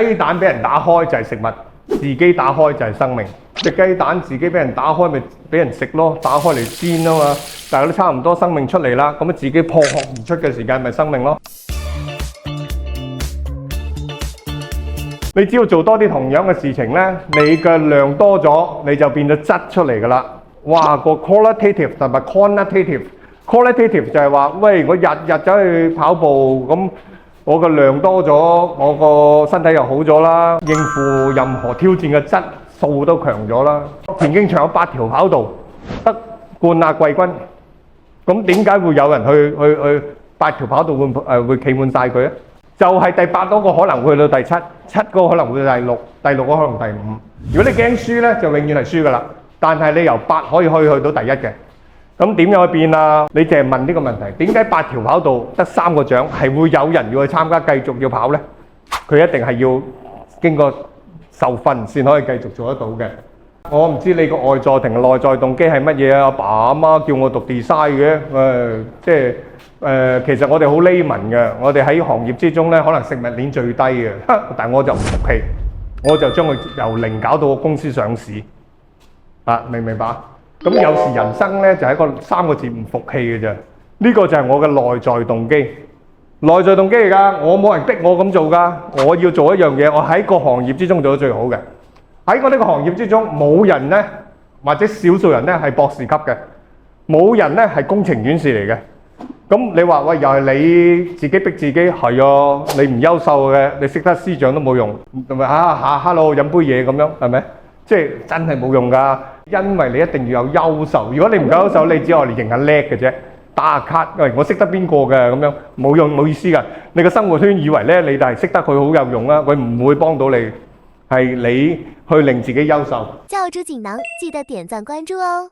雞蛋俾人打開就係食物，自己打開就係生命。隻雞蛋自己俾人打開，咪俾人食咯，打開嚟煎啊嘛，大家都差唔多生命出嚟啦，咁自己破殼而出嘅時間咪生命咯。你只要做多啲同樣嘅事情咧，你嘅量多咗，你就變咗質出嚟噶啦。哇，個 qualitative 同埋 quantitative。qualitative 就係話，喂，我日日走去跑步，咁我個量多咗，我個身體又好咗啦，應付任何挑戰嘅質素都強咗啦。田徑場有8條跑道，得冠亞季軍，咁點解會有人去8條跑道會企滿晒佢啊？就係第8嗰個可能會去到第7，7嗰個可能會到第6，第6個可能第5。如果你驚輸咧，就永遠係輸噶啦。但係你由8可以去到第1嘅。咁點樣去變啊？你淨係問呢個問題，點解8條跑道得3個獎，係會有人要去參加繼續要跑呢？佢一定係要經過受訓先可以繼續做得到嘅。我唔知你個外在定內在動機係乜嘢啊？阿爸阿媽叫我讀 design 嘅，其實我哋好 layman 嘅，我哋喺行業之中咧，可能食物鏈最低嘅，但係我就唔服氣，我就將佢由零搞到個公司上市，明唔明白？咁有時人生咧就係一個3個字唔服氣嘅啫，呢個就係我嘅內在動機，內在動機嚟㗎，我冇人逼我咁做㗎，我要做一樣嘢，我喺個行業之中做得最好嘅，喺我呢個行業之中冇人咧或者少數人咧係博士級嘅，冇人咧係工程院士嚟嘅。咁你話喂，又係你自己逼自己，係啊，你唔優秀嘅，你識得司長都冇用，同埋hello 飲杯嘢咁樣，係咪？即係真係冇用㗎，因為你一定要有優秀。如果你唔夠優秀，你只係嚟認下叻嘅啫，打下卡，喂，我識得邊個嘅咁樣，冇用冇意思㗎。你個生活圈以為咧，你就係識得佢好有用啦，佢唔會幫到你，係你去令自己優秀。教主錦囊，記得點讚關注哦。